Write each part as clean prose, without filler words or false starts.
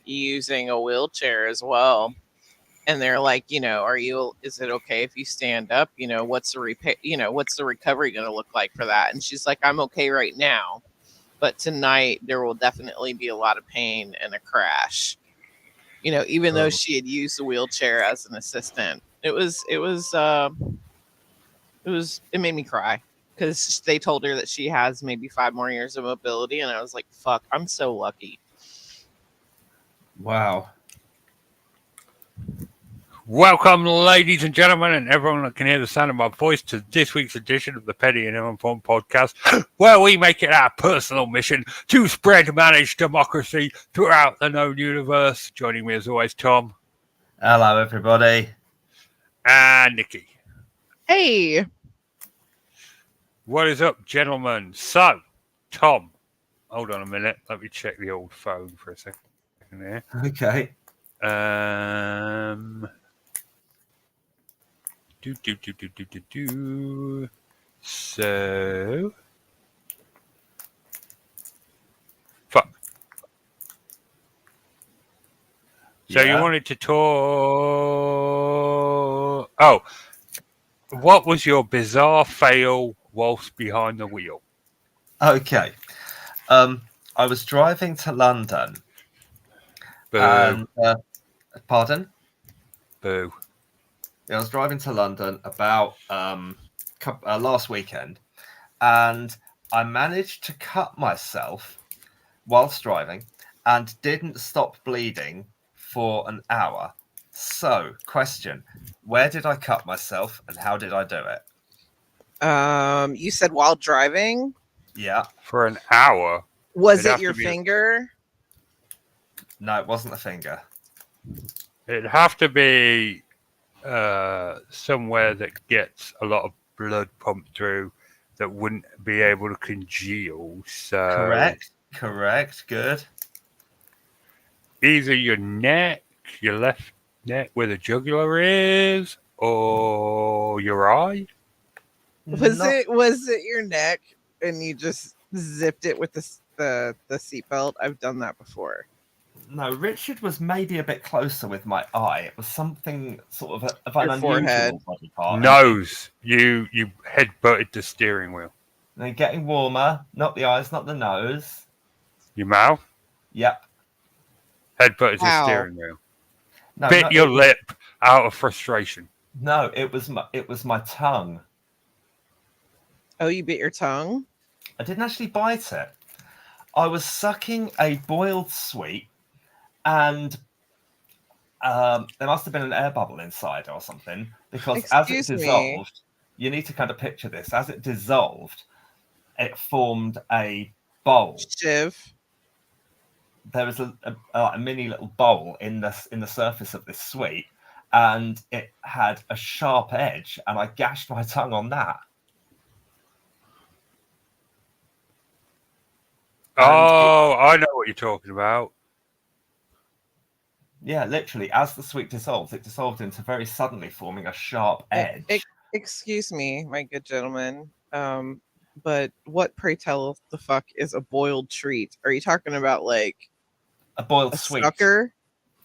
using a wheelchair as well. And they're like, is it okay if you stand up? What's the recovery going to look like for that? And she's like, I'm okay right now, but tonight there will definitely be a lot of pain and a crash. Even though she had used the wheelchair as an assistant, it made me cry because they told her that she has maybe 5 more years of mobility. And I was like, fuck, I'm so lucky. Wow. Welcome, ladies and gentlemen, and everyone that can hear the sound of my voice to this week's edition of the Petty and Uninformed podcast, where we make it our personal mission to spread and manage democracy throughout the known universe. Joining me as always, Tom. Hello, everybody. And Nikki. Hey. What is up, gentlemen? So, Tom, hold on a minute. Let me check the old phone for a second there. Okay. So, fuck. So you wanted to talk? Oh, what was your bizarre fail whilst behind the wheel? Okay. I was driving to London. Boo. And, pardon? Boo. I was driving to London about last weekend, and I managed to cut myself whilst driving and didn't stop bleeding for an hour. So, question, where did I cut myself and how did I do it? You said while driving? Yeah. For an hour? Was it your finger? No, it wasn't the finger. It'd have to be somewhere that gets a lot of blood pumped through that wouldn't be able to congeal. So Correct. Good. Either your neck, your left neck where the jugular is, or your eye. Was it your neck and you just zipped it with the seatbelt? I've done that before. No, Richard was maybe a bit closer with my eye. It was something sort of an unusual forehead. body part. Nose. You head-butted the steering wheel. They're getting warmer. Not the eyes, not the nose. Your mouth? Yep. Head-butted the steering wheel. No, Bit your lip out of frustration. No, it was my tongue. Oh, you bit your tongue? I didn't actually bite it. I was sucking a boiled sweet, and there must have been an air bubble inside or something, because as it dissolved, you need to kind of picture this. As it dissolved, it formed a bowl. Shiv. There was a mini little bowl in the surface of this sweet, and it had a sharp edge, and I gashed my tongue on that. I know what you're talking about. Yeah, literally, as the sweet dissolved, it dissolved into very suddenly forming a sharp edge. Excuse me, my good gentleman. But what, pray tell the fuck, is a boiled treat? Are you talking about like a boiled sweet? Sucker?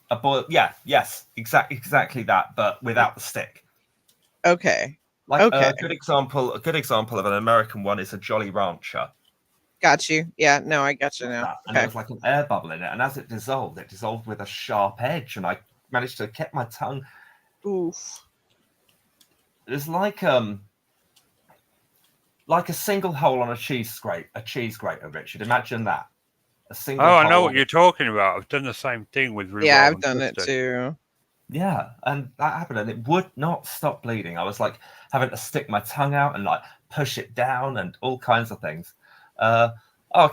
A boiled, yes, exactly that, but without the stick. Okay. A good example of an American one is a Jolly Rancher. Got you. Yeah, no, I got you now. And there was like an air bubble in it, and as it dissolved with a sharp edge, and I managed to keep my tongue. Oof. It was like a single hole on a cheese grater, Richard. Imagine that. A single. I know what you're talking about. I've done the same thing with. Yeah, I've done it too. Yeah, and that happened, and it would not stop bleeding. I was like having to stick my tongue out and like push it down and all kinds of things.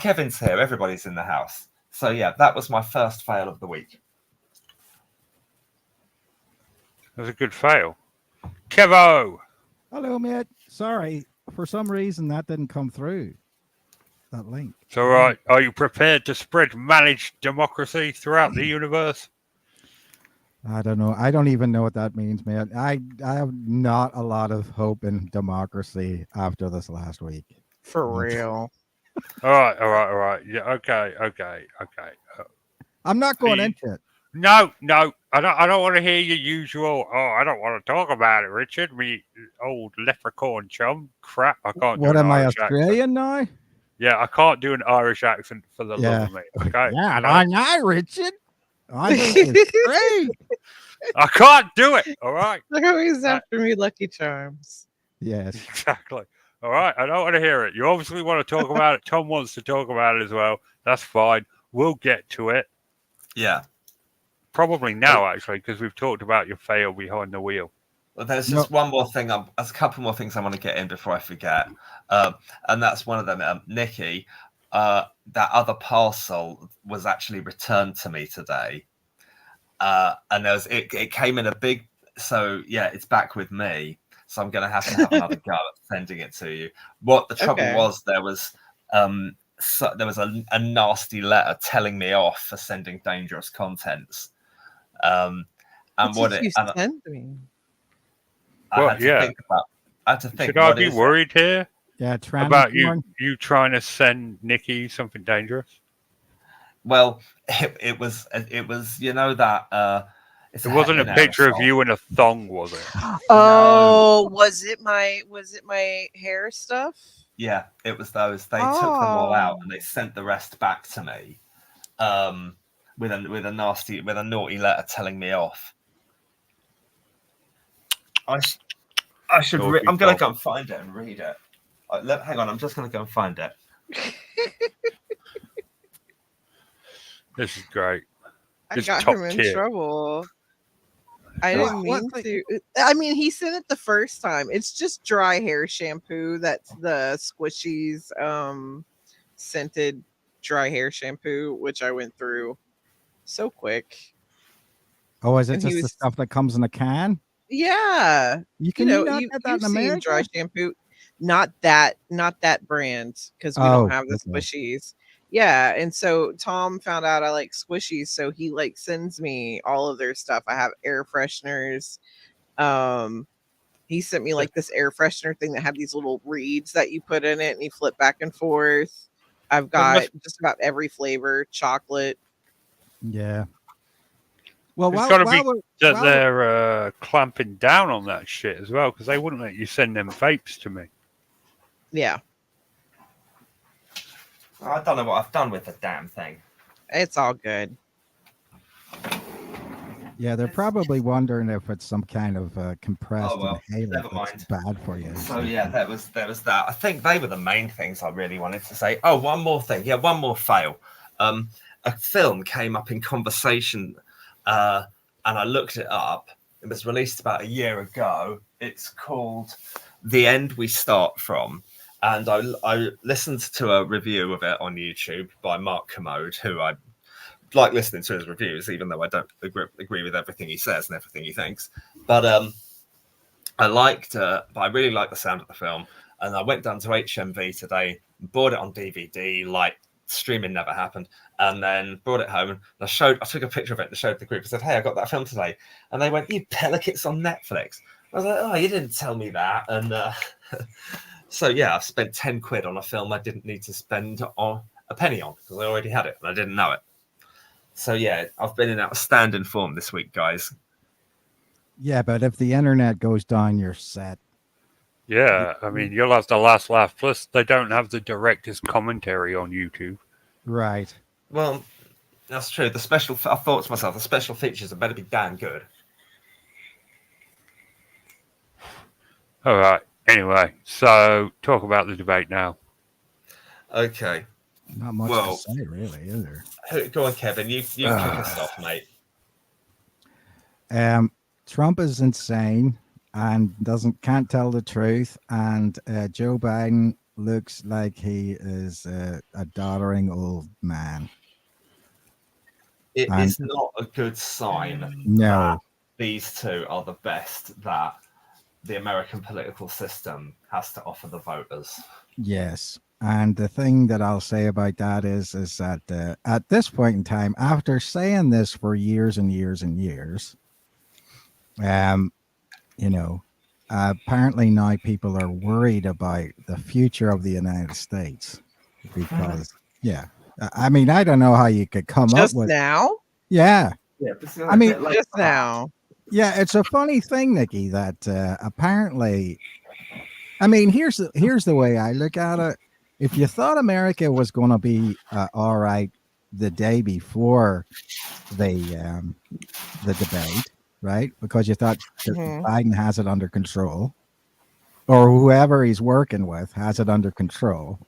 Kevin's here. Everybody's in the house. So yeah, that was my first fail of the week. That was a good fail. Kevo! Hello, mate. Sorry, for some reason that didn't come through. That link. It's all right. Are you prepared to spread managed democracy throughout the universe? I don't know. I don't even know what that means, man. I have not a lot of hope in democracy after this last week. For real. All right. Yeah. Okay. I'm not going you- into it. No, I don't want to hear your usual. Oh, I don't want to talk about it, Richard. Me old leprechaun chum. Crap, I can't do What an am I, Irish accent. Australian now? Yeah, I can't do an Irish accent for the Yeah. love of me. Okay, Yeah, you know? I, Richard. I think it's great. I can't do it. All right, They're always after me, Lucky Charms. Yes. exactly. All right, I don't want to hear it. You obviously want to talk about it. Tom wants to talk about it as well. That's fine. We'll get to it. Yeah. Probably now, actually, because we've talked about your fail behind the wheel. Well, there's just one more thing. There's a couple more things I want to get in before I forget, and that's one of them. Nikki, that other parcel was actually returned to me today, and it came in a big. So yeah, it's back with me. So I'm going to have another go at sending it to you. What the trouble was, there was a nasty letter telling me off for sending dangerous contents. And what did you send me? I had to think. Should I be worried here Yeah, about you trying to send Nikki something dangerous? Well, it was you know that It wasn't a picture of you in a thong, was it? Oh, was it my hair stuff? Yeah, it was those. They took them all out and they sent the rest back to me, with a naughty letter telling me off. I should. I'm gonna go and find it and read it. Hang on, I'm just gonna go and find it. This is great. I got him in trouble. I didn't mean to. I mean, he sent it the first time. It's just dry hair shampoo. That's the Squishies scented dry hair shampoo, which I went through so quick. Oh, is it just the stuff that comes in a can? Yeah, you not get that in America? Dry shampoo, not that brand, because we don't have the Squishies. Yeah, and so Tom found out I like Squishies, so he sends me all of their stuff. I have air fresheners. He sent me this air freshener thing that had these little reeds that you put in it and you flip back and forth. I've got just about every flavor, chocolate. Yeah. Well, it's got to be that they're clamping down on that shit as well, because they wouldn't let you send them vapes to me. Yeah. I don't know what I've done with the damn thing. It's all good. Yeah, they're probably wondering if it's some kind of compressed inhalant that's bad for you. So yeah, there was that. I think they were the main things I really wanted to say. Oh, one more thing. Yeah, one more fail. A film came up in conversation, and I looked it up. It was released about a year ago. It's called The End We Start From. And I listened to a review of it on YouTube by Mark Commode, who I like listening to his reviews, even though I don't agree with everything he says and everything he thinks. But I really liked the sound of the film. And I went down to HMV today, bought it on DVD, streaming never happened, and then brought it home. And I took a picture of it and showed the group. I said, "Hey, I got that film today." And they went, "You pellic, it's on Netflix." I was like, "Oh, you didn't tell me that." And so yeah, I've spent 10 quid on a film I didn't need to spend a penny on because I already had it and I didn't know it. So yeah, I've been in outstanding form this week, guys. Yeah, but if the internet goes down, you're set. Yeah, I mean, you'll have the last laugh. Plus, they don't have the director's commentary on YouTube. Right. Well, that's true. I thought to myself, the special features had better be damn good. All right. Anyway, so talk about the debate now. Okay. Not much to say, really, is there? Go on, Kevin. You kick us off, mate. Trump is insane and can't tell the truth, and Joe Biden looks like he is a doddering old man. It is not a good sign. No. These two are the best that the American political system has to offer the voters. Yes. And the thing that I'll say about that is that at this point in time, after saying this for years and years and years, apparently now people are worried about the future of the United States because, I mean, I don't know how you could come up with now. Yeah. Yeah, but I mean, Just now. yeah, it's a funny thing, Nikki, that apparently, I mean, here's the way I look at it. If you thought America was going to be all right the day before the debate, right? Because you thought that Mhm. Biden has it under control, or whoever he's working with has it under control,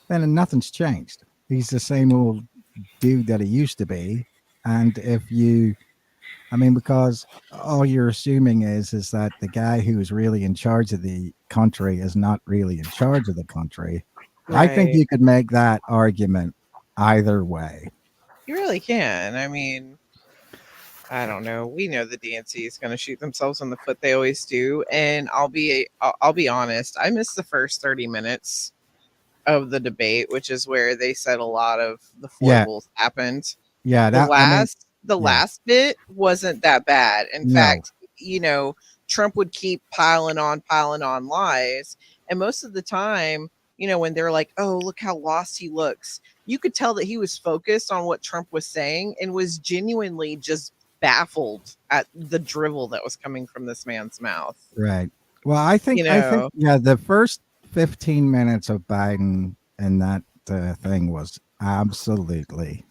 then nothing's changed. He's the same old dude that he used to be. And if you, I mean, because all you're assuming is that the guy who is really in charge of the country is not really in charge of the country. I think Right. you could make that argument either way. You really can. I mean, I don't know. We know the DNC is going to shoot themselves in the foot. They always do. And I'll be honest. I missed the first 30 minutes of the debate, which is where they said a lot of the Yeah, foibles happened. yeah. The That I mean, yeah, last bit wasn't that bad. In no, fact, you know, Trump would keep piling on lies. And most of the time, you know, when they're like, oh, look how lost he looks, you could tell that he was focused on what Trump was saying and was genuinely just baffled at the drivel that was coming from this man's mouth. right. Well, You I think, know, yeah, the first 15 minutes of Biden and that thing was absolutely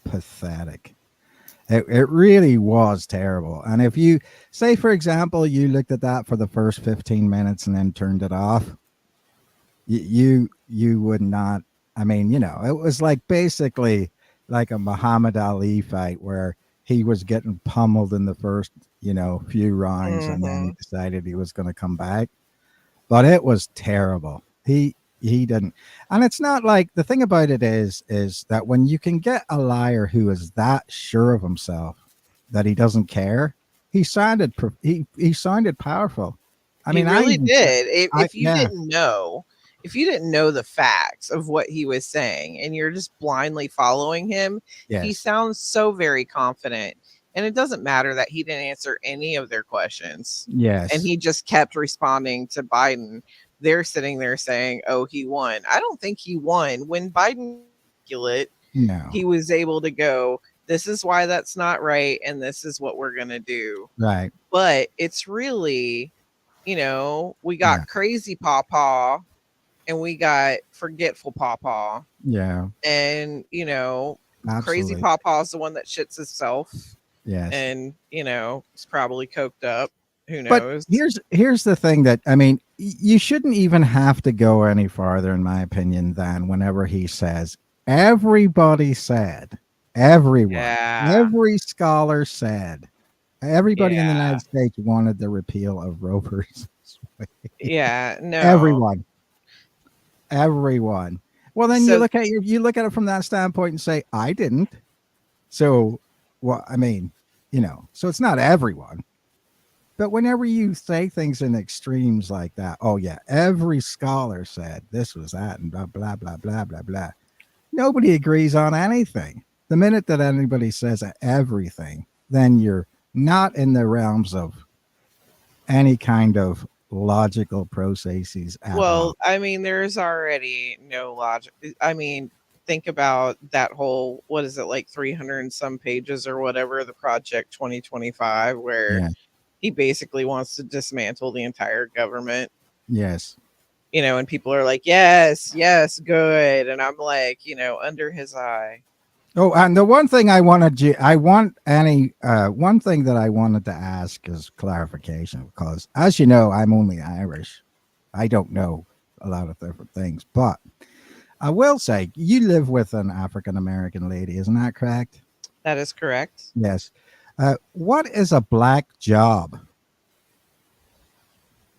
pathetic. It really was terrible. And if you say, for example, you looked at that for the first 15 minutes and then turned it off, you would not. I mean, you know, it was like basically like a Muhammad Ali fight where he was getting pummeled in the first, you know, few rounds, and then he mhm. decided he was going to come back. But it was terrible. He didn't. And it's not like, the thing about it is that when you can get a liar who is that sure of himself that he doesn't care, he sounded powerful. I He mean, I really even said, did. I yeah, If you didn't know the facts of what he was saying and you're just blindly following him, he yes, sounds so very confident. And it doesn't matter that he didn't answer any of their questions and yes, he just kept responding to Biden. They're sitting there saying, "Oh, he won." I don't think he won. When Biden articulate, no, he was able to go, "This is why that's not right and this is what we're going to do." right, But it's really, you know, we yeah, got crazy pawpaw and we got forgetful pawpaw. yeah, And, you know, crazy absolutely, pawpaw is the one that shits himself yes. and, you know, it's probably coked up. Who But knows? here's the thing that, I mean, you shouldn't even have to go any farther, in my opinion, than whenever he says, everybody said, everyone, Yeah. every scholar said, everybody in the Yeah. United States wanted the repeal of Roe versus Wade. Yeah. No. Everyone, everyone. Well, then So you look at it from that standpoint and say, I didn't. So, well, I mean, you know, so it's not everyone. But whenever you say things in extremes like that, oh yeah, every scholar said this was that and blah blah blah blah blah blah. Nobody agrees on anything. The minute that anybody says everything, then you're not in the realms of any kind of logical processes at all. well, I mean, there's already no logic. I mean, think about that whole, what is it, like 300 and some pages or whatever, the Project 2025, where Yeah. he basically wants to dismantle the entire government, Yes. you know, and people are like, yes, yes, good. And I'm like, you know, under his eye. Oh, and the one thing one thing that I wanted to ask is clarification, because as you know, I'm only Irish. I don't know a lot of different things, but I will say you live with an African American lady, isn't that correct? That is correct. Yes. What is a black job?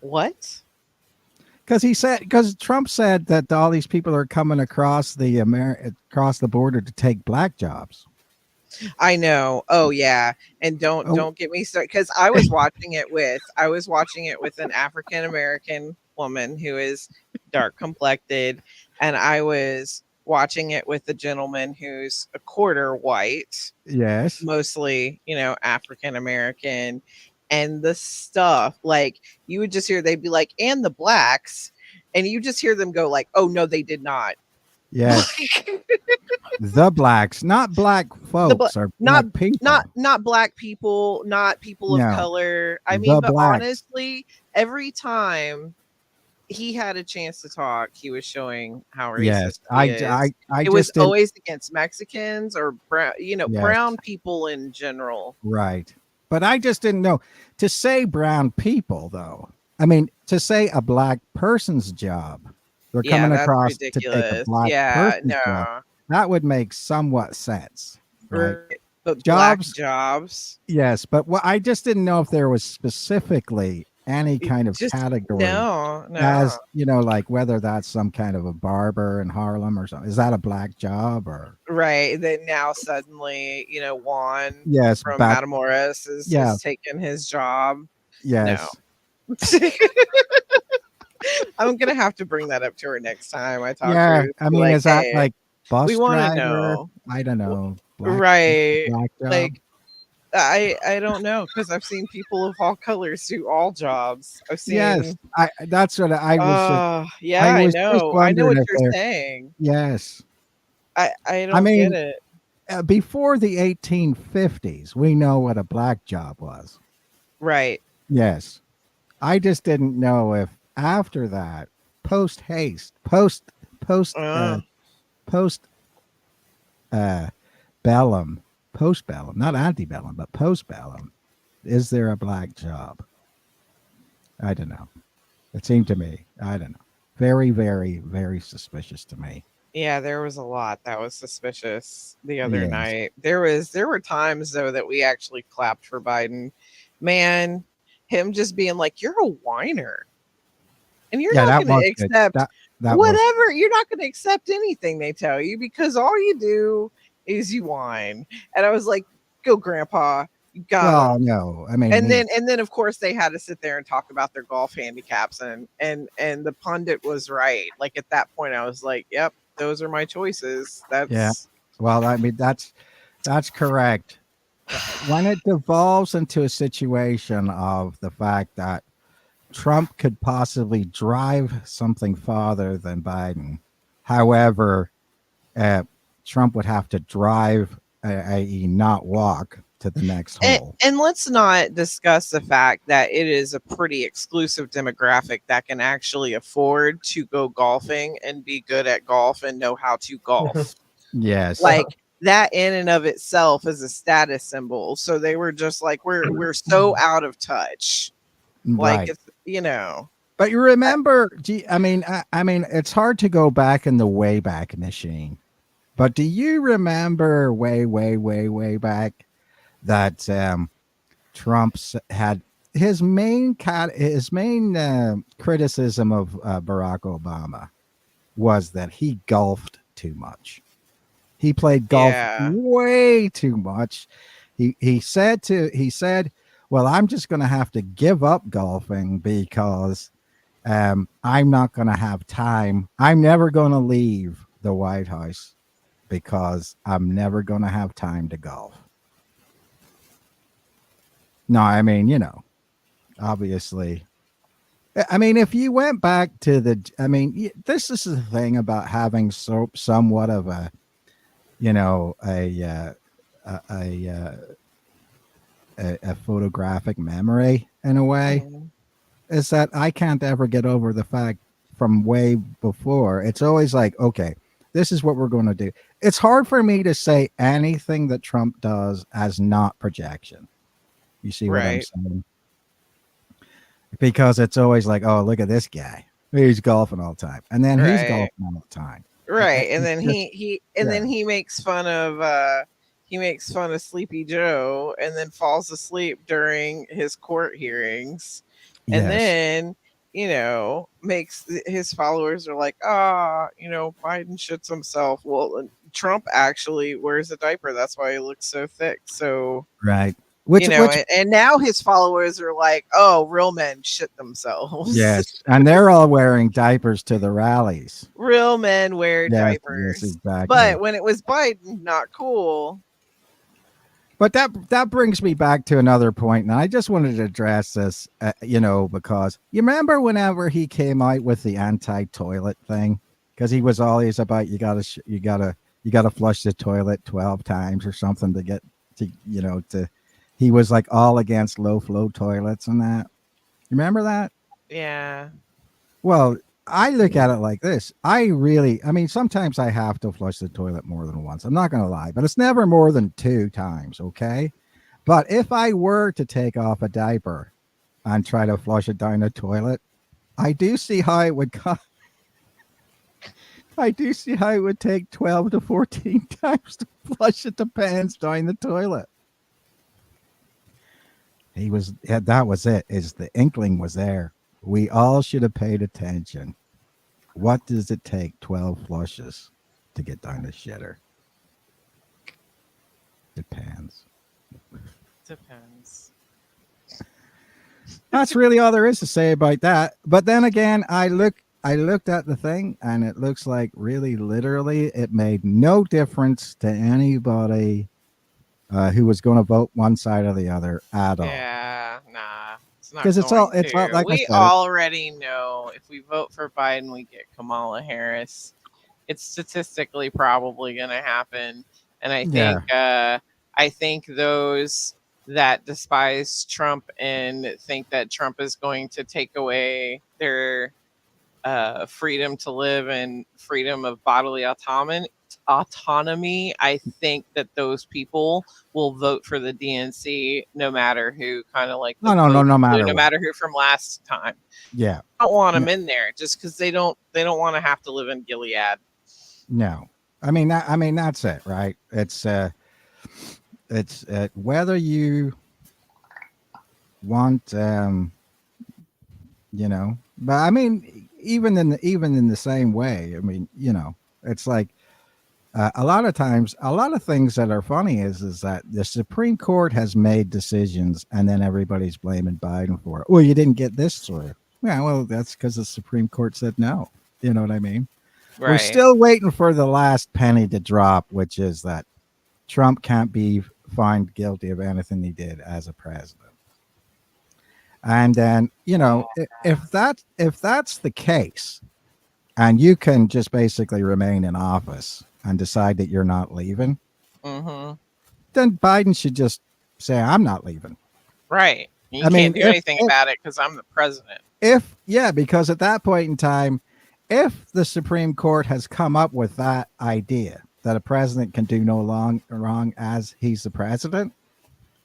What? Because Trump said that all these people are coming across across the border to take black jobs. I know. Oh yeah. And Oh, don't get me started, because I was watching it with an African American woman who is dark complected, and I was watching it with a gentleman who's a quarter white, yes, mostly, you know, African American. And the stuff, like, you would just hear, they'd be like, and the blacks, and you just hear them go like, oh no, they did not. Yes, the blacks, not black folks or not black people. not black people, not people of No, color. I the mean, but blacks. honestly, every time he had a chance to talk, he was showing how Yes, racist he is. I It was just didn't. always against Mexicans or brown, Yes, brown people in general. right. But I just didn't know to say brown people, though. I mean, to say a black person's job, they're Yeah, coming that's across to take a ridiculous. black Yeah, person's job. no. That would make somewhat sense, right? Right. But black Jobs, jobs. yes, but what I just didn't know if there was specifically any kind of Just category no. as like whether that's some kind of a barber in Harlem or something. Is that a black job or Right. Then now suddenly, Juan yes, from but Matamoros is yeah, taking his job. yes, I'm gonna have to bring that up to her next time I talk to yeah. her. I mean, Like, is that hey, like bus we want to driver? know. I don't know. Right. Black job? Like I don't know because I've seen people of all colors do all jobs. I've Yes, seen that's what I was just. yeah, I I was just know. I know wondering what if you're there. saying. Yes, I I don't get mean, it. before the 1850s, we know what a black job was. Right. Yes, I just didn't know if after that, post haste, post Uh, post bellum, post bellum, not antebellum, but post bellum. Is there a black job? I don't know. It seemed to me, I don't know, very, very, very suspicious to me. yeah, there was a lot that was suspicious the other Yes. night. There were times though that we actually clapped for Biden. Man, him just being like, "You're a whiner." And you're Yeah, not that going was to good. accept That was whatever. You're not going to accept anything they tell you because all you do is you whine. And I was like, "Go, Grandpa, you got well, 'em." no, I mean, And then of course they had to sit there and talk about their golf handicaps, and the pundit was right. Like at that point, I was like, "Yep, those are my choices." yeah. Well, I mean, that's correct. When it devolves into a situation of the fact that Trump could possibly drive something farther than Biden, however, Trump would have to drive, i.e., not walk to the next hole. And let's not discuss the fact that it is a pretty exclusive demographic that can actually afford to go golfing and be good at golf and know how to golf. Yes, Like that in and of itself is a status symbol. So they were just like, we're so out of touch. Like right. it's But you remember, I mean, it's hard to go back in the Wayback Machine. But do you remember way, way, way, way back that Trump had his main criticism of Barack Obama was that he golfed too much. He played golf Yeah. way too much. He said, well, I'm just going to have to give up golfing because I'm not going to have time. I'm never going to leave the White House because I'm never going to have time to golf. No, I mean, obviously. I mean, if you went back to this is the thing about having somewhat of a, a photographic memory in a way, is that I can't ever get over the fact from way before. It's always like, okay, this is what we're going to do. It's hard for me to say anything that Trump does as not projection. You see what I'm saying? Because it's always like, oh, look at this guy. He's golfing all the time. And then he's golfing all the time. Right. And then then he makes fun of Sleepy Joe and then falls asleep during his court hearings. And then, makes his followers are like, Biden shits himself. Well, Trump actually wears a diaper. That's why he looks so thick. So, right. And now his followers are like, oh, real men shit themselves. Yes. And they're all wearing diapers to the rallies. Real men wear diapers. Yes, exactly. But when it was Biden, not cool. But that brings me back to another point, and I just wanted to address this, because you remember whenever he came out with the anti-toilet thing, because he was always about you gotta flush the toilet 12 times or something to get to. He was like all against low flow toilets and that. Remember that? Yeah. Well, I look at it like this. I mean, sometimes I have to flush the toilet more than once. I'm not going to lie, but it's never more than 2 times. Okay. But if I were to take off a diaper and try to flush it down the toilet, I do see how it would come. I do see how it would take 12 to 14 times to flush it, depends, down the toilet. That was it. Is the inkling was there. We all should have paid attention. What does it take 12 flushes to get down the shitter? Depends. Depends. That's really all there is to say about that. But then again, I looked at the thing and it looks like really literally it made no difference to anybody who was going to vote one side or the other at all. Yeah, nah. It's not 'Cause it's going all- it's all- to. like I we said, already know if we vote for Biden, we get Kamala Harris. It's statistically probably going to happen, and I think those that despise Trump and think that Trump is going to take away their freedom to live and freedom of bodily autonomy, I think that those people will vote for the DNC no matter who, kind of like No matter no what. matter who from last time. Yeah. I don't want them in there just because they don't want to have to live in Gilead. No. I mean that's it, right? It's whether you want but I mean even in the same way, I mean, it's like a lot of times, a lot of things that are funny is that the Supreme Court has made decisions and then everybody's blaming Biden for it. Well, you didn't get this through. Yeah, well, that's because the Supreme Court said no. You know what I mean? Right. We're still waiting for the last penny to drop, which is that Trump can't be found guilty of anything he did as a president. And then, if that's the case, and you can just basically remain in office and decide that you're not leaving, Mm-hmm. then Biden should just say, I'm not leaving. Right. You I mean, can't do anything about it because I'm the president. Because at that point in time, if the Supreme Court has come up with that idea that a president can do no wrong as he's the president,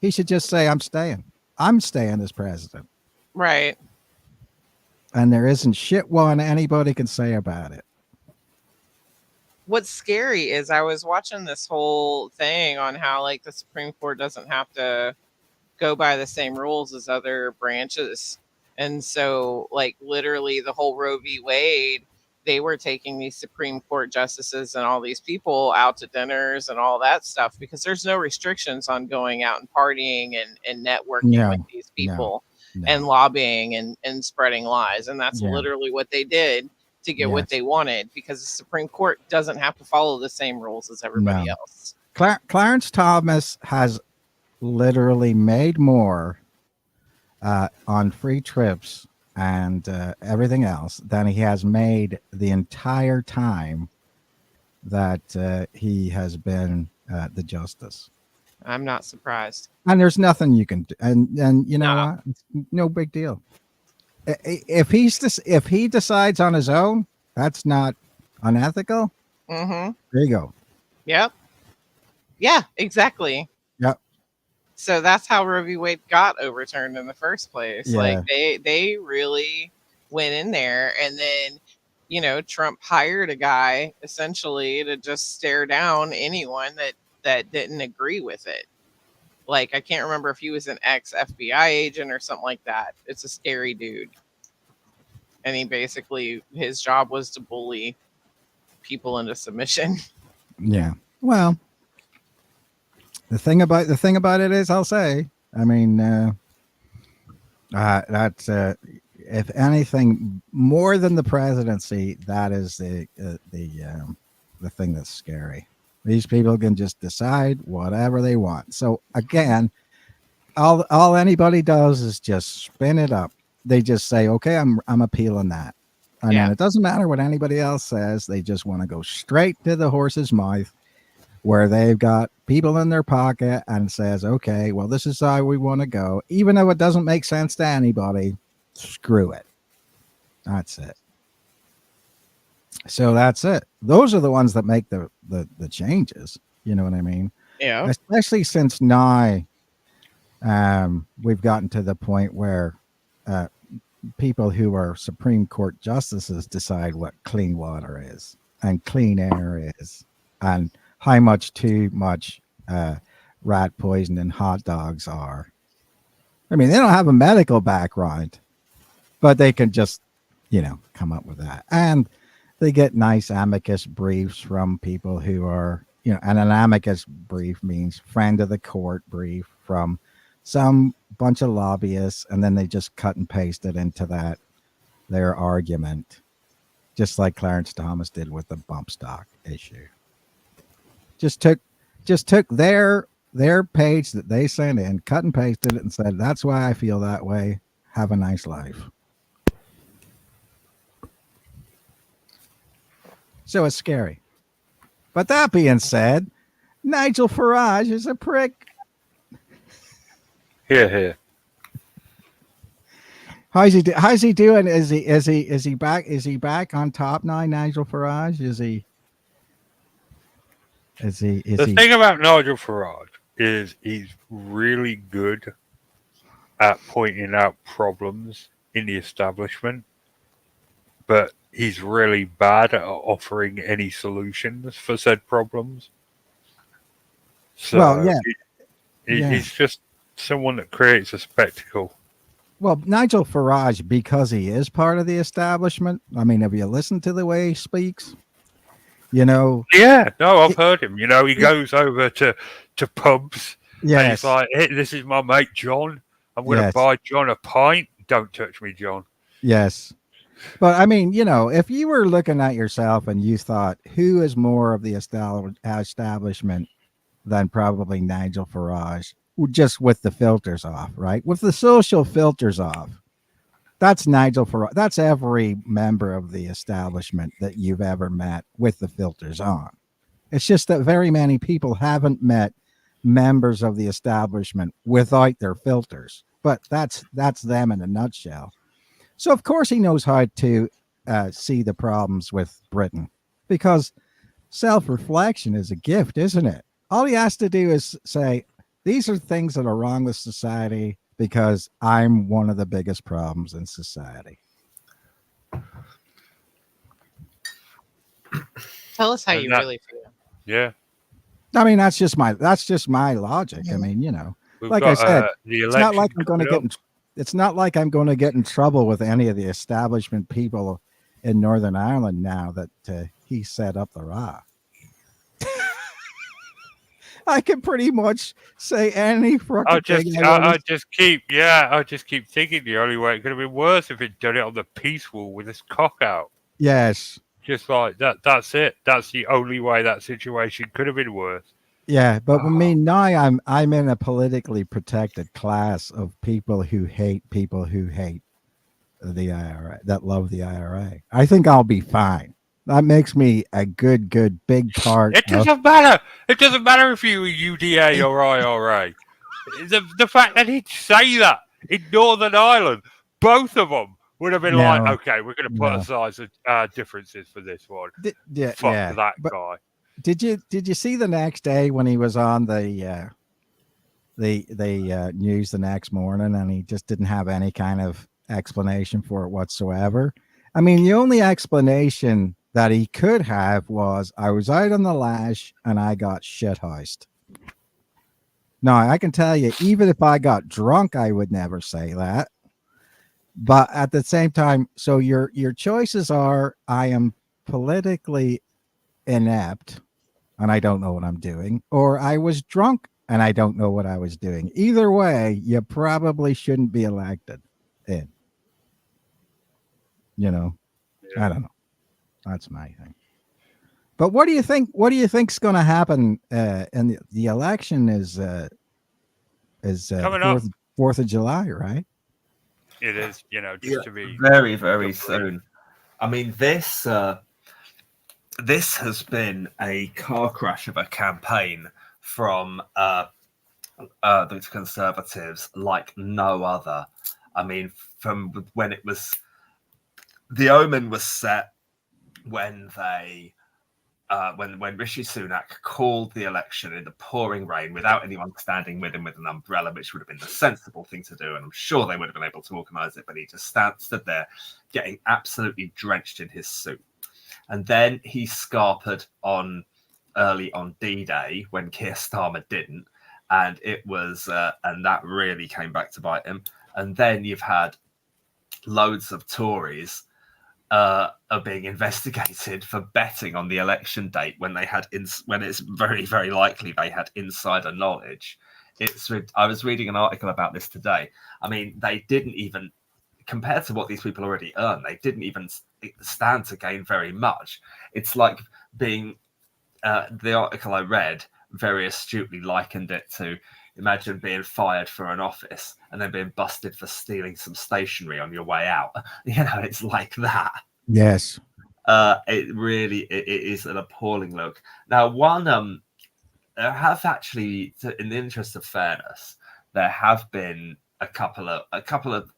he should just say, I'm staying as president. Right. And there isn't shit one anybody can say about it. What's scary is I was watching this whole thing on how like the Supreme Court doesn't have to go by the same rules as other branches. And so like literally the whole Roe v. Wade, they were taking these Supreme Court justices and all these people out to dinners and all that stuff because there's no restrictions on going out and partying and networking with these people and lobbying and spreading lies. And that's literally what they did to get what they wanted, because the Supreme Court doesn't have to follow the same rules as everybody else. Clarence Thomas has literally made more on free trips and everything else than he has made the entire time that he has been the justice. I'm not surprised. And there's nothing you can do. And you know what? It's no big deal. If he decides on his own, that's not unethical. Mm-hmm. There you go. Yep. Yeah, exactly. Yep. So that's how Roe v. Wade got overturned in the first place. Yeah. Like they really went in there, and then Trump hired a guy essentially to just stare down anyone that didn't agree with it. Like, I can't remember if he was an ex-FBI agent or something like that. It's a scary dude. And he basically, his job was to bully people into submission. Yeah. Well, the thing about it is, I'll say, I mean, that's if anything more than the presidency, that is the thing that's scary. These people can just decide whatever they want. So again, all anybody does is just spin it up. They just say, okay, I'm appealing that. And Yeah. then it doesn't matter what anybody else says. They just want to go straight to the horse's mouth where they've got people in their pocket and says, okay, well, this is how we want to go. Even though it doesn't make sense to anybody, screw it. That's it. So that's it. Those are the ones that make the changes. You know what I mean? Yeah. Especially since now we've gotten to the point where people who are Supreme Court justices decide what clean water is and clean air is and how much too much rat poison in hot dogs are. I mean, they don't have a medical background, but they can just, come up with that. And they get nice amicus briefs from people who are, and an amicus brief means friend of the court brief from some bunch of lobbyists, and then they just cut and paste it into their argument, just like Clarence Thomas did with the bump stock issue. Just took their page that they sent in, cut and pasted it, and said, "That's why I feel that way. Have a nice life." So it's scary. But that being said, Nigel Farage is a prick. Here. How's he doing? Is he back? Is he back on top now, Nigel Farage? The thing about Nigel Farage is he's really good at pointing out problems in the establishment, but he's really bad at offering any solutions for said problems. So well, he's just someone that creates a spectacle. Well, Nigel Farage, because he is part of the establishment. I mean, have you listened to the way he speaks? Yeah, no, I've heard him. He goes over to pubs. Yes. And he's like, hey, this is my mate John. I'm going to buy John a pint. Don't touch me, John. Yes. But I mean, if you were looking at yourself and you thought, who is more of the establishment than probably Nigel Farage, just with the filters off, right? With the social filters off. That's Nigel Farage. That's every member of the establishment that you've ever met with the filters on. It's just that very many people haven't met members of the establishment without their filters. But that's them in a nutshell. So, of course, he knows how to see the problems with Britain, because self-reflection is a gift, isn't it? All he has to do is say, these are things that are wrong with society because I'm one of the biggest problems in society. Tell us how you really feel. Yeah. I mean, that's just my logic. I mean, like I said, it's not like I'm going to get it's not like I'm going to get in trouble with any of the establishment people in Northern Ireland now that he set up the Ra. I can pretty much say any fucking I just keep thinking the only way it could have been worse if he'd done it on the peace wall with his cock out. Yes. Just like that. That's it. That's the only way that situation could have been worse. Yeah, but I mean, now I'm in a politically protected class of people who hate the IRA, that love the IRA. I think I'll be fine. That makes me a good big part. It doesn't matter. It doesn't matter if you were UDA or IRA. The fact that he'd say that in Northern Ireland, both of them would have been like, okay, we're going to put aside differences for this one. Fuck that guy. Did you see the next day when he was on the news the next morning and he just didn't have any kind of explanation for it whatsoever? I mean, the only explanation that he could have was, I was out on the lash and I got shithoused. Now, I can tell you, even if I got drunk, I would never say that. But at the same time, so your choices are, I am politically inept and I don't know what I'm doing, or I was drunk and I don't know what I was doing. Either way, you probably shouldn't be elected in. I don't know. That's my thing. But what do you think? What do you think's going to happen? And the election is coming up 4th of July, right? It is, just to be very, very soon. I mean, this has been a car crash of a campaign from the Conservatives like no other. I mean, from when it was, the omen was set when they when Rishi Sunak called the election in the pouring rain without anyone standing with him with an umbrella, which would have been the sensible thing to do, and I'm sure they would have been able to organise it, but he just stood there getting absolutely drenched in his suit. And then he scarpered early on D-Day when Keir Starmer didn't, and it was and that really came back to bite him. And then you've had loads of Tories are being investigated for betting on the election date when they had when it's very, very likely they had insider knowledge. I was reading an article about this today. I mean, they didn't even, compared to what these people already earn, they didn't even stand to gain very much. It's like being the article I read very astutely likened it to, imagine being fired for an office and then being busted for stealing some stationery on your way out. You know, it's like that. Yes. It really it is an appalling look. Now, there have actually, in the interest of fairness, there have been a couple of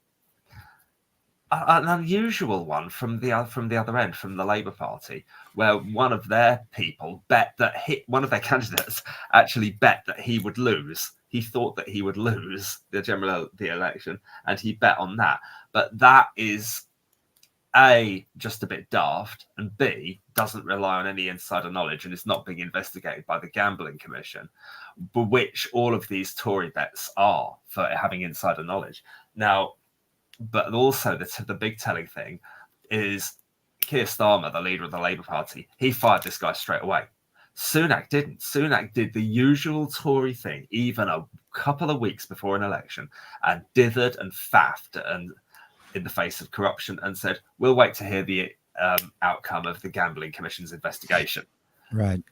an unusual one from the other end, from the Labour Party, where one of their people bet that one of their candidates actually bet that he would lose. He thought that he would lose the election, and he bet on that. But that is A, just a bit daft, and B, doesn't rely on any insider knowledge and is not being investigated by the Gambling Commission, but which all of these Tory bets are, for having insider knowledge. Now, but also the big telling thing is Keir Starmer, the leader of the Labour Party, he fired this guy straight away. Sunak didn't. Sunak did the usual Tory thing, even a couple of weeks before an election, and dithered and faffed and in the face of corruption, and said, "We'll wait to hear the outcome of the Gambling Commission's investigation." Right.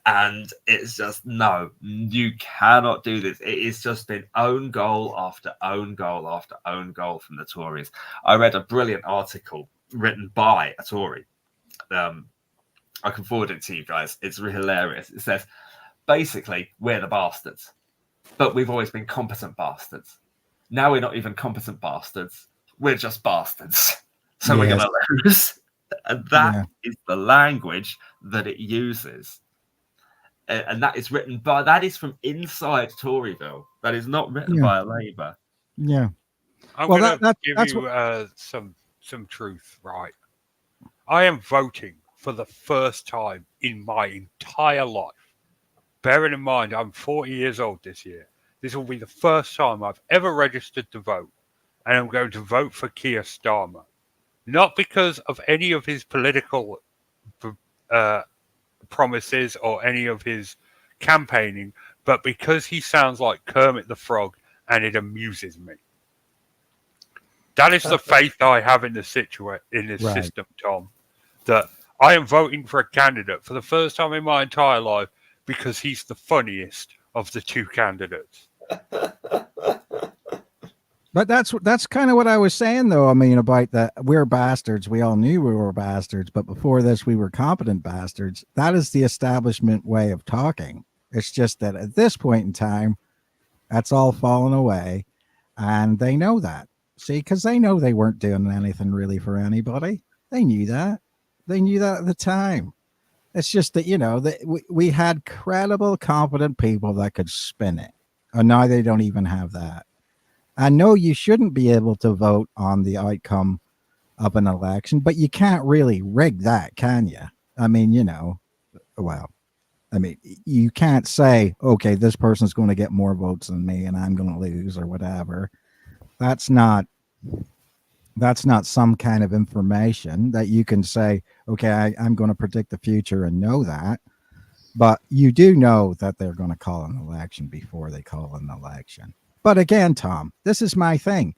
And it's just, no, you cannot do this. It has just been own goal after own goal after own goal from the Tories. I read a brilliant article written by a Tory. I can forward it to you guys. It's really hilarious. It says, basically, we're the bastards, but we've always been competent bastards. Now we're not even competent bastards. We're just bastards. So we're going to lose. And that is the language that it uses. And that is that is from inside Toryville. That is not written by a Labour. Yeah. I'm going to give you some truth, right? I am voting for the first time in my entire life. Bearing in mind, I'm 40 years old this year. This will be the first time I've ever registered to vote. And I'm going to vote for Keir Starmer. Not because of any of his political promises or any of his campaigning, but because he sounds like Kermit the Frog and it amuses me. That is the faith I have in the system, Tom. That I am voting for a candidate for the first time in my entire life because he's the funniest of the two candidates. But that's kind of what I was saying, though. I mean, about that we're bastards. We all knew we were bastards, but before this, we were competent bastards. That is the establishment way of talking. It's just that at this point in time, that's all fallen away, and they know that. See, because they know they weren't doing anything really for anybody. They knew that. They knew that at the time. It's just that, you know, that we had credible, competent people that could spin it, and now they don't even have that. I know you shouldn't be able to vote on the outcome of an election, but you can't really rig that, can you? I mean, you know, well, I mean, you can't say, okay, this person's going to get more votes than me and I'm going to lose or whatever. That's not some kind of information that you can say, okay, I'm going to predict the future and know that. But you do know that they're going to call an election before they call an election. But again, Tom, this is my thing.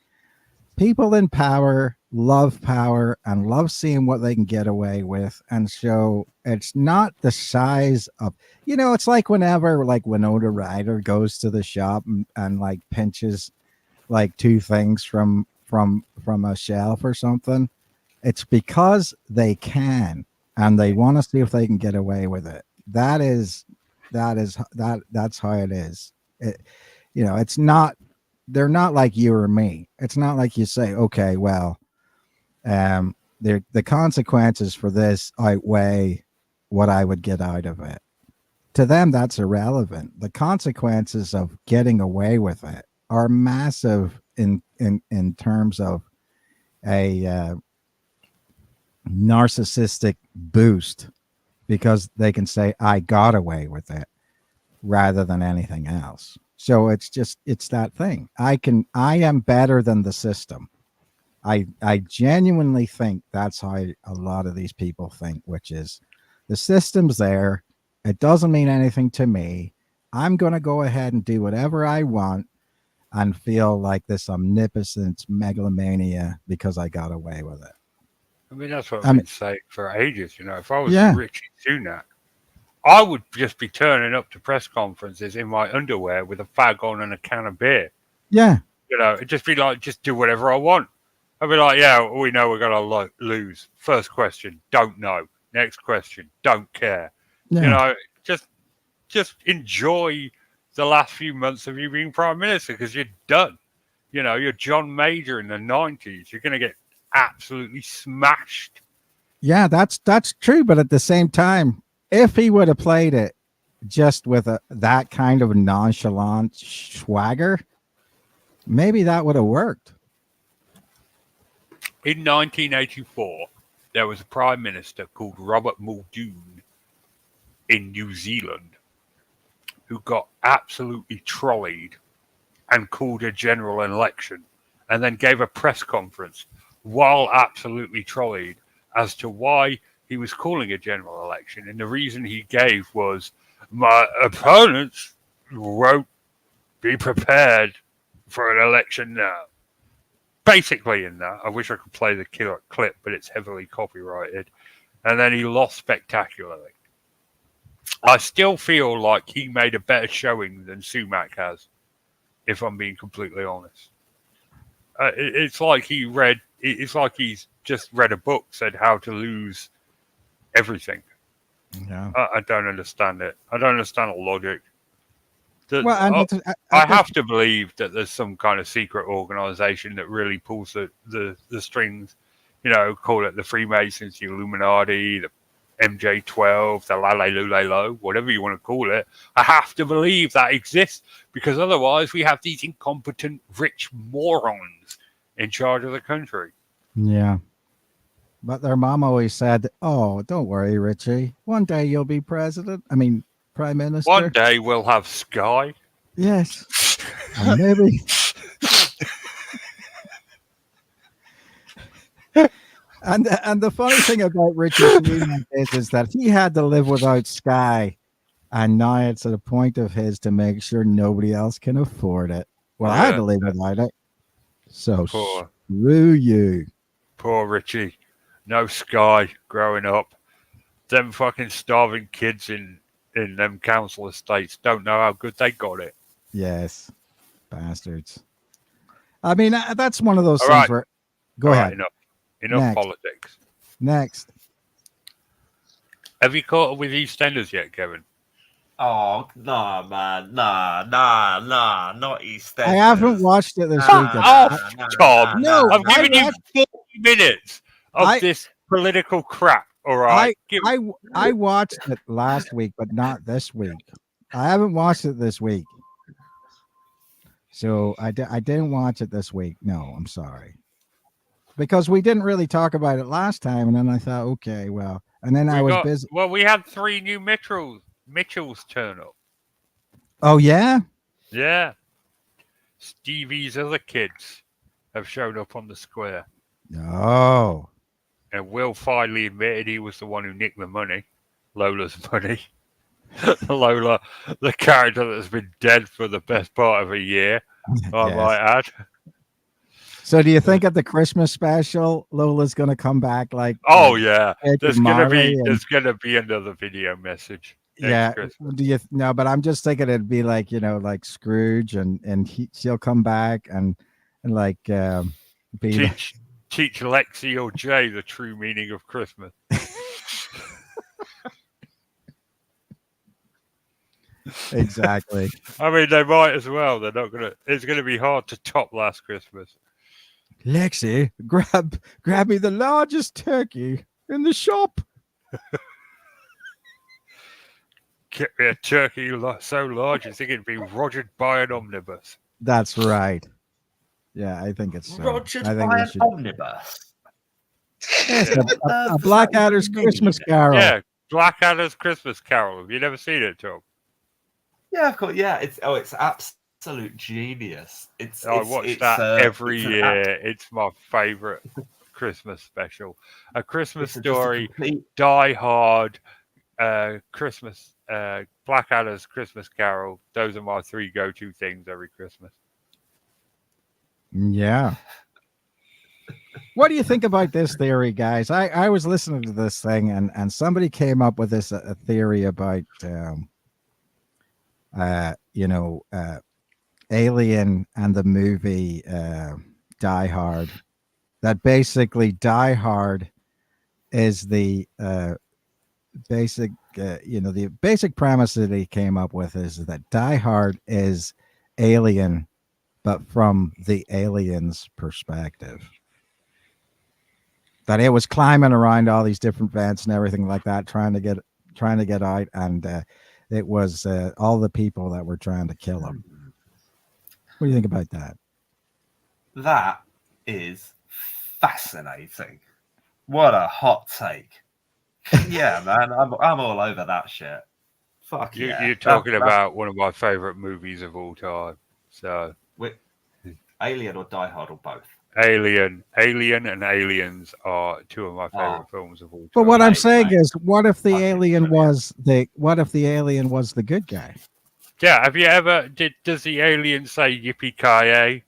People in power and love seeing what they can get away with. And so it's not the size of, you know, it's like whenever like Winona Ryder goes to the shop and like pinches like two things from a shelf or something. It's because they can, and they want to see if they can get away with it. That's how it is. It's not. They're not like you or me. It's not like you say, okay, well, the consequences for this outweigh what I would get out of it. To them, that's irrelevant. The consequences of getting away with it are massive in terms of a narcissistic boost, because they can say, I got away with it, rather than anything else. So it's that thing. I am better than the system. I genuinely think that's how a lot of these people think, which is the system's there. It doesn't mean anything to me. I'm going to go ahead and do whatever I want and feel like this omnipotent megalomania because I got away with it. I mean, that's what I've been saying for ages. If I was Richie Sunak, I would just be turning up to press conferences in my underwear with a fag on and a can of beer. Yeah. It'd just be like, just do whatever I want. I'd be like, yeah, we know we're going to lose. First question, don't know. Next question, don't care. Yeah. Just enjoy the last few months of you being Prime Minister, because you're done. You're John Major in the 90s. You're going to get absolutely smashed. Yeah, that's true. But at the same time, if he would have played it just with that kind of nonchalant swagger, maybe that would have worked. In 1984, there was a Prime Minister called Robert Muldoon in New Zealand who got absolutely trolleyed and called a general election, and then gave a press conference while absolutely trolleyed as to why he was calling a general election. And the reason he gave was, my opponents won't be prepared for an election now. Basically in that, I wish I could play the clip, but it's heavily copyrighted. And then he lost spectacularly. I still feel like he made a better showing than Sumak has, if I'm being completely honest. It's like he's just read a book, said how to lose everything. Yeah. I don't understand it. I don't understand the logic. I have to believe that there's some kind of secret organization that really pulls the strings. Call it the Freemasons, the Illuminati, the MJ12, the Lalelulelo, whatever you want to call it. I have to believe that exists, because otherwise we have these incompetent, rich morons in charge of the country. Yeah. But their mom always said, oh, don't worry, Richie. One day you'll be Prime Minister. One day we'll have Sky. Yes. And maybe. And the funny thing about Richie Sunak is that he had to live without Sky, and now it's at a point of his to make sure nobody else can afford it. Well, I had to live without it. So screw you. Poor Richie. No Sky growing up. Them fucking starving kids in them council estates don't know how good they got it. Yes. Bastards. That's one of those things where... Go ahead. Enough politics. Next. Have you caught up with EastEnders yet, Kevin? Oh, no, man. Nah, not EastEnders. I haven't watched it this week. Tom. No, I've given you 40 minutes of this political crap, all right? I watched it last week, but not this week. I haven't watched it this week. So I didn't watch it this week. No, I'm sorry. Because we didn't really talk about it last time, and then I thought, okay, well, and then I was busy. Well, we had 3 new Mitchells turn up. Oh, yeah? Yeah. Stevie's other kids have shown up on the square. Oh. And Will finally admitted he was the one who nicked the money, Lola's money. Lola, the character that's been dead for the best part of a year, I might add. So do you think at the Christmas special, Lola's going to come back like... Oh, yeah. There's going to be another video message. Yeah. No, but I'm just thinking it'd be like, like Scrooge and she'll come back and like... teach Lexi or Jay the true meaning of Christmas. Exactly. I mean, they might as well. They're not gonna. It's gonna be hard to top last Christmas. Lexi, grab me the largest turkey in the shop. Get me a turkey so large you think it'd be rogered by an omnibus. That's right. Yeah, I think it's Roger I think by we an should. omnibus. Yes, Yeah. a Blackadder's Christmas Carol. Yeah, Blackadder's Christmas Carol. Have you never seen it, Tom? Yeah, of course. Yeah, it's absolute genius. I watch that every year. It's my favourite Christmas special. A Christmas Story, Die Hard, Christmas, Blackadder's Christmas Carol. Those are my three go-to things every Christmas. Yeah. What do you think about this theory, guys? I was listening to this thing, and somebody came up with this a theory about Alien and the movie Die Hard. That basically Die Hard is the basic the basic premise that he came up with is that Die Hard is Alien, but from the alien's perspective. That it was climbing around all these different vents and everything like that, trying to get out, and it was all the people that were trying to kill him. What do you think about that? That is fascinating. What a hot take. Yeah, man, I'm all over that shit. Fuck yeah. You're talking about one of my favourite movies of all time. So, Alien or Die Hard or both? Alien and Aliens are two of my favourite films of all time. But what I'm saying is, what if the alien was the good guy? Yeah, have you ever does the alien say yippee-ki-yay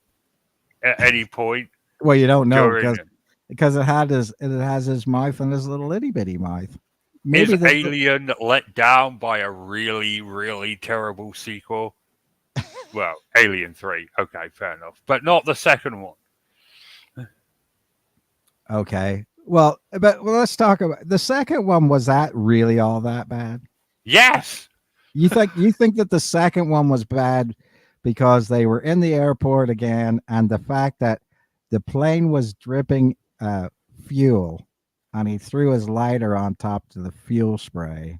at any point? Well, you don't know because it has his mouth and his little itty bitty mouth. Maybe is Alien let down by a really, really terrible sequel? Well, Alien 3, okay, fair enough, but not the second one. Okay, well, let's talk about the second one. Was that really all that bad? Yes. You think that the second one was bad because they were in the airport again, and the fact that the plane was dripping fuel, and he threw his lighter on top of the fuel spray,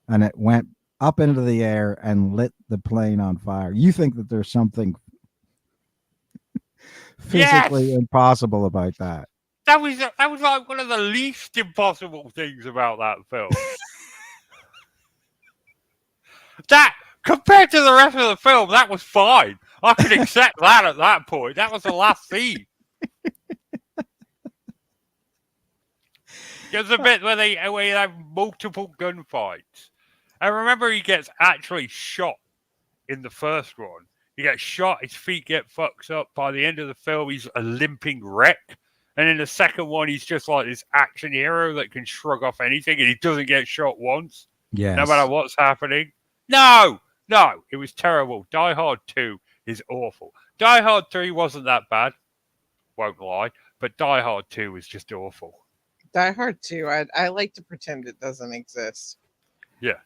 and it went up into the air and lit the plane on fire. You think that there's something physically impossible about that? That was like one of the least impossible things about that film. That, compared to the rest of the film, that was fine. I could accept that at that point. That was the last scene. There's a bit where they have multiple gunfights. I remember he gets actually shot in the first one. He gets shot, his feet get fucked up. By the end of the film, he's a limping wreck. And in the second one, he's just like this action hero that can shrug off anything, and he doesn't get shot once. Yes. No matter what's happening. No, it was terrible. Die Hard 2 is awful. Die Hard 3 wasn't that bad. Won't lie. But Die Hard 2 is just awful. Die Hard 2, I like to pretend it doesn't exist. Yeah.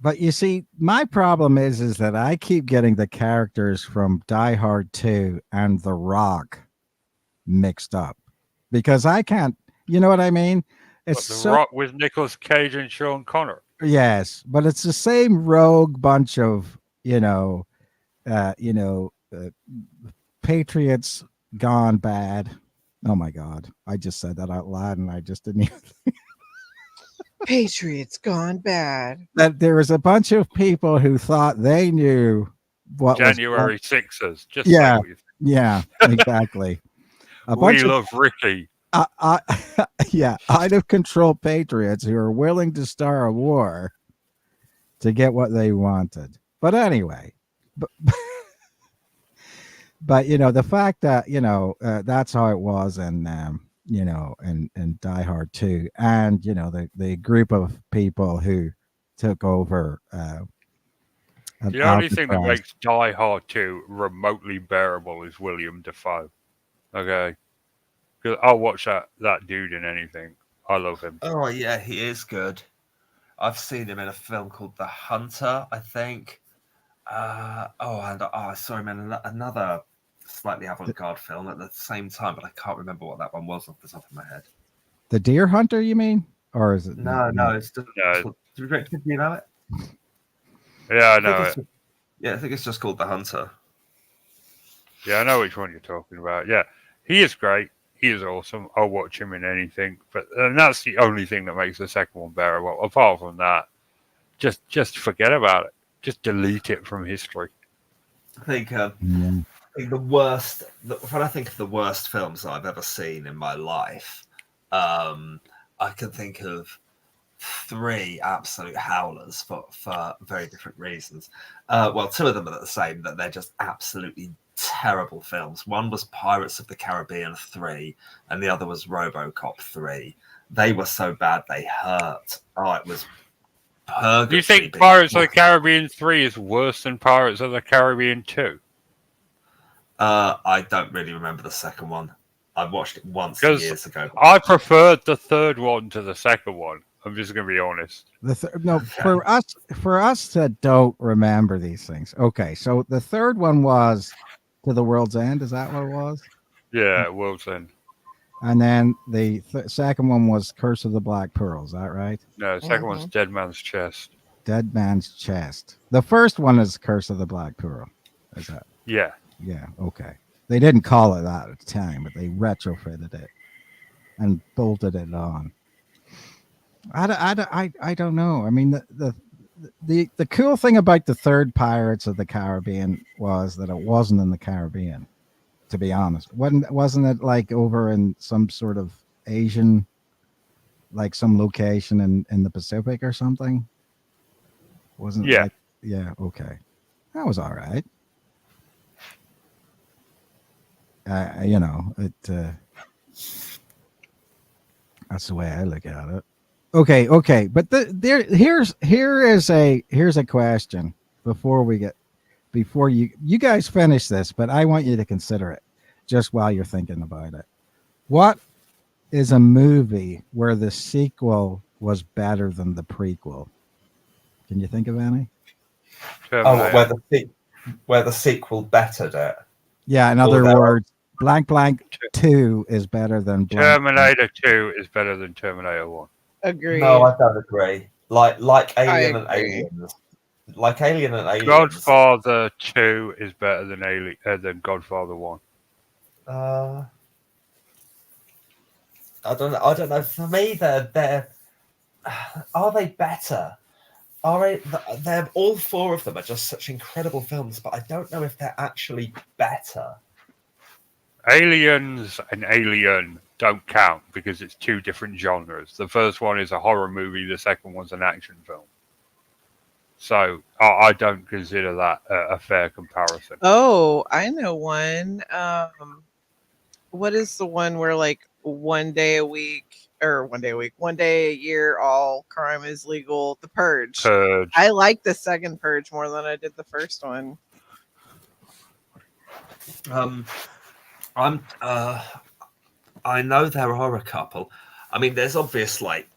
But you see, my problem is that I keep getting the characters from Die Hard 2 and The Rock mixed up. Because I can't, you know what I mean? It's The Rock with Nicolas Cage and Sean Connery. Yes, but it's the same rogue bunch of, patriots gone bad. Oh my God. I just said that out loud and I just didn't even Patriots gone bad. That there was a bunch of people who thought they knew what January 6ers. Just yeah, exactly. We love Ricky. Out of control patriots who are willing to start a war to get what they wanted. But anyway, but the fact that that's how it was, and and Die Hard 2, and the group of people who took over. The only thing that makes Die Hard 2 remotely bearable is William Dafoe. Okay. 'Cause I'll watch that dude in anything. I love him. Oh yeah, he is good. I've seen him in a film called The Hunter, I think. I saw him in another slightly avant-garde film at the same time, but I can't remember what that one was off the top of my head. The Deer Hunter, you mean? Or is it? No, it's just. No. Do you know it? Yeah, I know it. Yeah, I think it's just called The Hunter. Yeah, I know which one you're talking about. Yeah, he is great. He is awesome. I'll watch him in anything. And that's the only thing that makes the second one better. Well, apart from that, just forget about it. Just delete it from history. I think Yeah. the worst. When I think of the worst films I've ever seen in my life, I can think of 3 absolute howlers for very different reasons. Well, 2 of them are the same, that they're just absolutely terrible films. One was Pirates of the Caribbean 3, and the other was RoboCop 3. They were so bad they hurt. Oh, it was purgatory. Do you think Pirates of the Caribbean 3 is worse than Pirates of the Caribbean 2? I don't really remember the second one. I watched it once 'Cause years ago. I preferred the third one to the second one. I'm just going to be honest. For us that don't remember these things. Okay, so the third one was To the World's End. Is that what it was? Yeah, World's End. And then the second one was Curse of the Black Pearl. Is that right? No, the second one's Dead Man's Chest. Dead Man's Chest. The first one is Curse of the Black Pearl. Is that? Yeah. Yeah. Okay. They didn't call it that at the time, but they retrofitted it and bolted it on. I don't know. I mean, the cool thing about the third Pirates of the Caribbean was that it wasn't in the Caribbean. To be honest, wasn't it like over in some sort of Asian, like some location in the Pacific or something? Wasn't it? Yeah. Like, yeah. Okay, that was all right. That's the way I look at it. Okay, but here's a question before you guys finish this, but I want you to consider it just while you're thinking about it. What is a movie where the sequel was better than the prequel? Can you think of any? Where the sequel bettered it. Yeah, in other words, blank 2 is better than blank. Terminator 2 is better than Terminator 1. Agree. No, I don't agree. Like Alien and agree. Aliens. Like Alien and Aliens. Godfather 2 is better than Godfather 1. I don't know. For me, they're are they better? They're all 4 of them are just such incredible films, but I don't know if they're actually better. Aliens and Alien don't count because it's 2 different genres. The first one is a horror movie, the second one's an action film. So I don't consider that a fair comparison. Oh, I know one. What is the one where like one day a year, all crime is legal? The Purge. I like the second Purge more than I did the first one. I know there are a couple. I mean, there's obvious like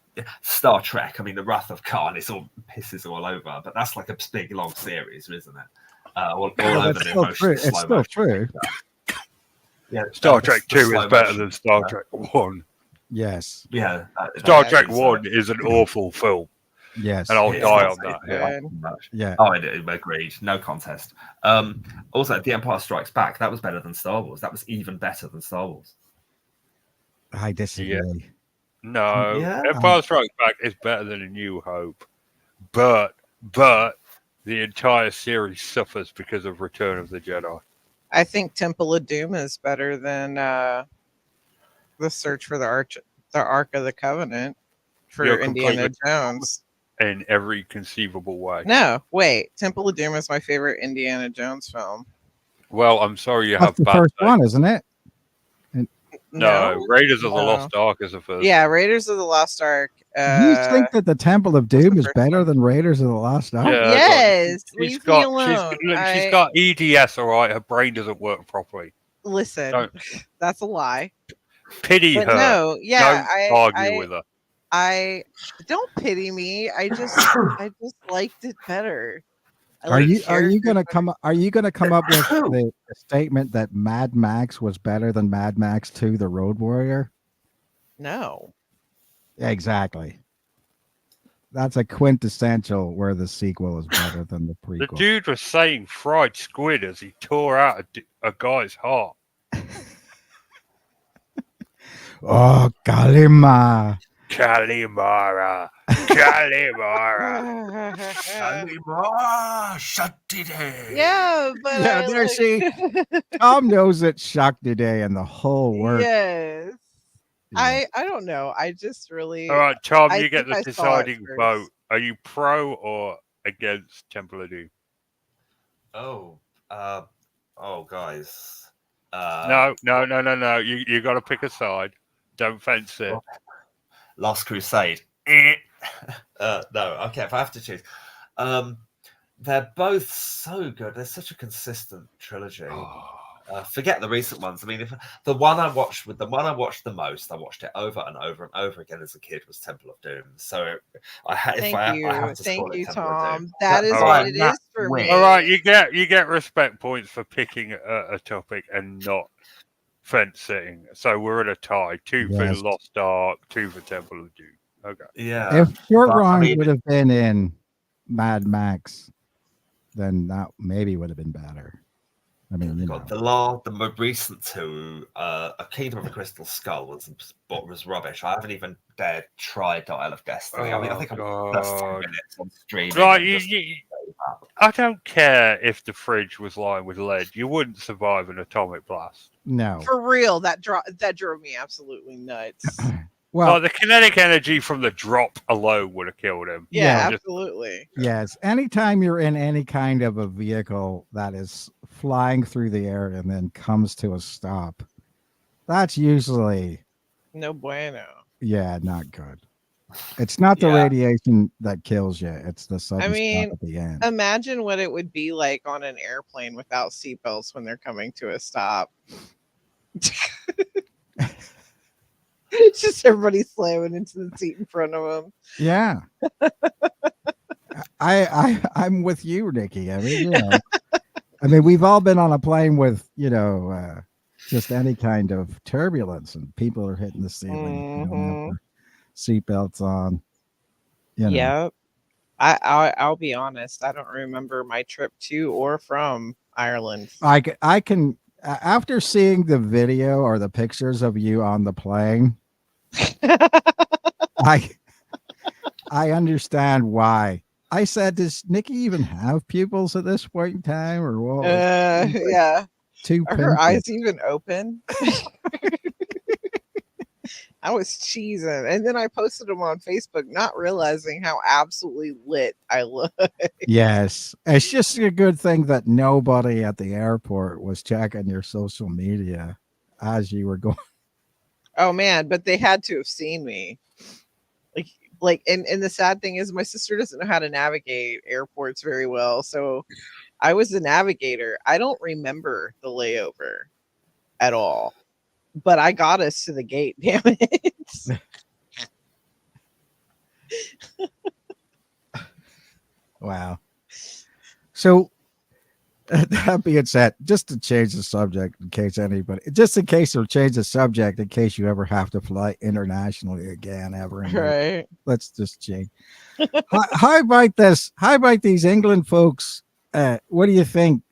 Star Trek. I mean, the Wrath of Khan pisses all over, but that's like a big long series, isn't it? All over the emotion. It's still true. Yeah, Star Trek 2 is better than Star Trek 1. Yes. Yeah. Star Trek 1 is an awful film. Yes. And I'll die on that. Yeah. Oh, I do. Agreed. No contest. Also, The Empire Strikes Back. That was better than Star Wars. That was even better than Star Wars. I disagree. Yeah. No. Yeah. Empire Strikes Back is better than A New Hope. But the entire series suffers because of Return of the Jedi. I think Temple of Doom is better than The Search for the Ark of the Covenant for You're Indiana Jones. In every conceivable way. No, wait. Temple of Doom is my favorite Indiana Jones film. Well, I'm sorry you That's have the bad first taste. one, isn't it? No, Raiders of the No. Lost Ark is the first. Yeah, Raiders of the Lost Ark. You think that the Temple of Doom the is first better one? than Raiders of the Lost Ark? Yeah, Yes, she's leave me got alone. she's got EDS, all right. Her brain doesn't work properly. Listen, Don't. that's a lie. Pity But her. no, yeah, Don't argue with her. I don't pity me. I just liked it better. I Are liked you the characters better. are you gonna come up with the statement that Mad Max was better than Mad Max 2 The Road Warrior? No. Exactly. That's a quintessential where the sequel is better than the The prequel. dude was saying fried squid as he tore out a guy's heart. Oh, Kalima. Calimara. Calimara. Shut it in. Yeah, but Yeah, I there like she Tom knows it Shakti Day and the whole work. Yes. Yeah. I don't know. I just really All right, Tom, I you get think the I saw it deciding first. vote. Are you pro or against Temple of Doom? Guys. No. You got to pick a side. Don't fence it. Last Crusade. No, okay, if I have to choose. They're both so good. They're such a consistent trilogy. Forget the recent ones. I mean, if the one I watched the most, I watched it over and over and over again as a kid, was Temple of Doom. So I have Thank to Thank spoil it, you, Temple of Doom. Tom. That is All what right. it is for Win. me. All right, you get respect points for picking a topic and not fence sitting. So we're at a tie. 2 for Yes. Lost Ark, 2 for Temple of Doom. Okay. Yeah. If Short but, I Round mean- would have been in Mad Max, then that maybe would have been better. I mean, you know. God, the more recent two, A Kingdom of the Crystal Skull was rubbish. I haven't even dared try Dial of Destiny. I mean, I think I'm first 10 minutes on streaming. Right, and just- I don't care if the fridge was lined with lead. You wouldn't survive an atomic blast. No. For real, that drove me absolutely nuts. Well, The kinetic energy from the drop alone would have killed him. Yeah, Yeah. absolutely. yes. Anytime you're in any kind of a vehicle that is flying through the air and then comes to a stop, that's usually, No bueno. yeah, not good. It's not the Yeah. radiation that kills you. It's the sudden mean, stop at the end. Imagine what it would be like on an airplane without seatbelts when they're coming to a stop. Just everybody slamming into the seat in front of them. Yeah. I'm with you, Nikki. I mean, you know, I mean, we've all been on a plane with, you know, just any kind of turbulence and people are hitting the ceiling. You don't have their seatbelts on. You know. Yep. I'll be honest. I don't remember my trip to or from Ireland. I can after seeing the video or the pictures of you on the plane, I understand why. I said, does Nikki even have pupils at this point in time, or what? Yeah. Two Are her pinpricks. eyes even open? I was cheesing, and then I posted them on Facebook, not realizing how absolutely lit I look. Yes, it's just a good thing that nobody at the airport was checking your social media as you were going. Oh man, but they had to have seen me. And the sad thing is my sister doesn't know how to navigate airports very well. So I was the navigator. I don't remember the layover at all. But I got us to the gate, damn it. Wow. So that being said, just to change the subject in case or change the subject in case you ever have to fly internationally again ever. Right. Let's just change. How about this? How about these England folks? What do you think?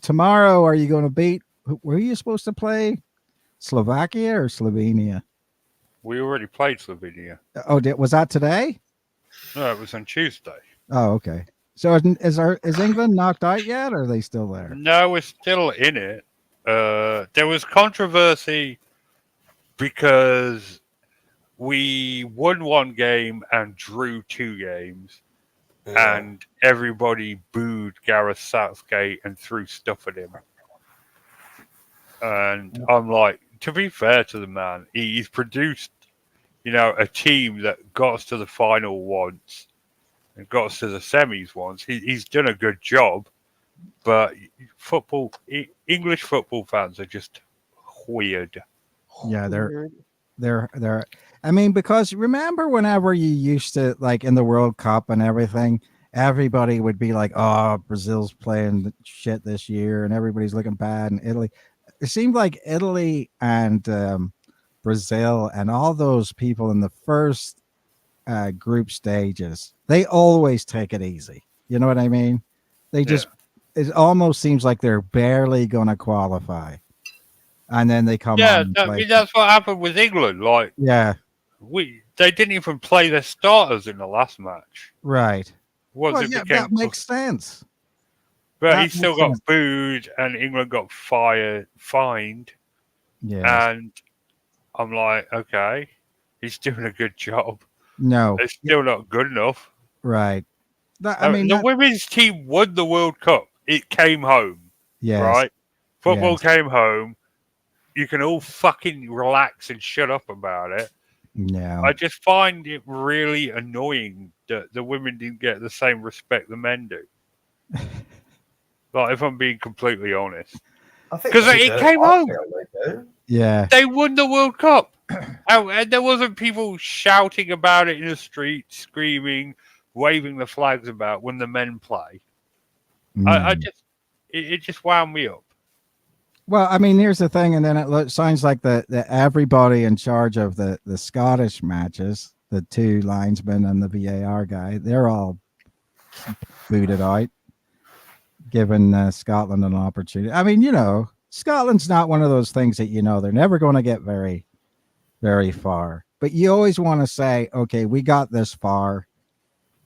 Tomorrow, are you going to beat? Were you supposed to play Slovakia or Slovenia? We already played Slovenia. Oh, was that today? No, it was on Tuesday. Oh, okay. So is England knocked out yet, or are they still there? No, we're still in it. There was controversy because we won one game and drew 2 games, and everybody booed Gareth Southgate and threw stuff at him. And I'm like, to be fair to the man, he's produced, a team that got us to the final once and got us to the semis once. He's done a good job, but English football fans are just weird. Yeah, they're. I mean, because remember whenever you used to like in the World Cup and everything, everybody would be like, "Oh, Brazil's playing shit this year," and everybody's looking bad. And Italy, it seemed like Italy and Brazil and all those people in the first group stages, they always take it easy. You know what I mean? They just it almost seems like they're barely going to qualify, and then they come on. And I play. mean, that's what happened with England. Like, Yeah, they didn't even play their starters in the last match. right. Once it Yeah, became, that makes sense. but that he still makes got sense. booed, and England got fined. Yeah. And I'm like, okay, he's doing a good job. No. It's still not good enough. Right. I mean, the women's team won the World Cup. It came home, yes. right? Football Yes. came home. You can all fucking relax and shut up about it. No. I just find it really annoying that the women didn't get the same respect the men do. Like, if I'm being completely honest. I think 'Cause they it do. came I home. feel they do. Yeah. They won the World Cup. And there wasn't people shouting about it in the street, screaming, waving the flags about when the men play. I just, it just wound me up. Well, I mean, here's the thing, and then it sounds like the everybody in charge of the Scottish matches, the two linesmen and the VAR guy, they're all booted out, giving Scotland an opportunity. I mean, Scotland's not one of those things that they're never going to get very, very far. But you always want to say, okay, we got this far,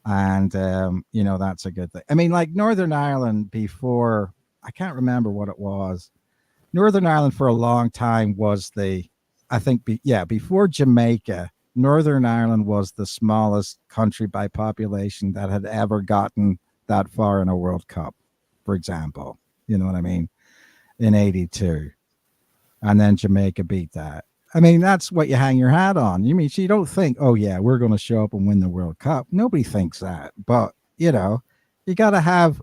and that's a good thing. I mean, like Northern Ireland before, I can't remember what it was. Northern Ireland for a long time was before Jamaica, Northern Ireland was the smallest country by population that had ever gotten that far in a World Cup, for example. You know what I mean? In 82. And then Jamaica beat that. I mean, that's what you hang your hat on. You don't think, oh yeah, we're going to show up and win the World Cup. Nobody thinks that. But, you gotta have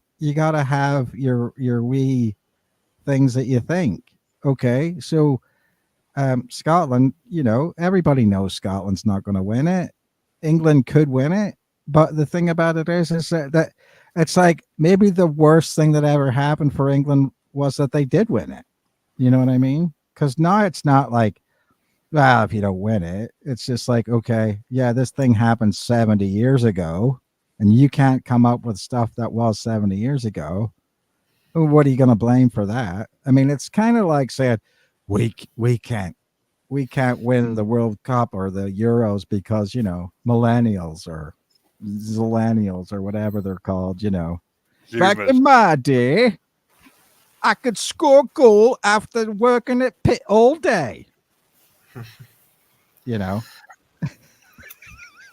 your wee things that you think. Okay, so Scotland, everybody knows Scotland's not going to win it. England could win it, but the thing about it is that it's like maybe the worst thing that ever happened for England was that they did win it. You know what I mean? Because now it's not like, well, if you don't win it, it's just like, okay, yeah, this thing happened 70 years ago, and you can't come up with stuff that was 70 years ago. What are you going to blame for that? I mean, it's kind of like saying we can't win the World Cup or the Euros because millennials or zillennials or whatever they're called. Back in my day, I could score a goal after working at pit all day.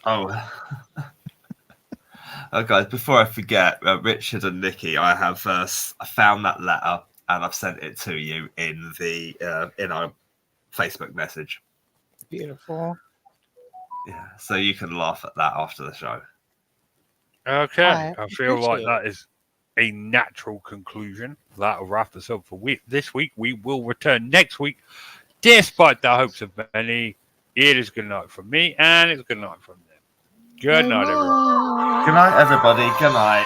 Oh. Oh, guys, before I forget, Richard and Nikki, I have I found that letter and I've sent it to you in the in our Facebook message. Beautiful. Yeah, so you can laugh at that after the show. Okay, I feel like appreciate that is a natural conclusion. That'll wrap us up for this week. We will return next week, despite the hopes of many. It is good night from me, and it's good night from them. Good night, everyone. Good night, everybody. Good night.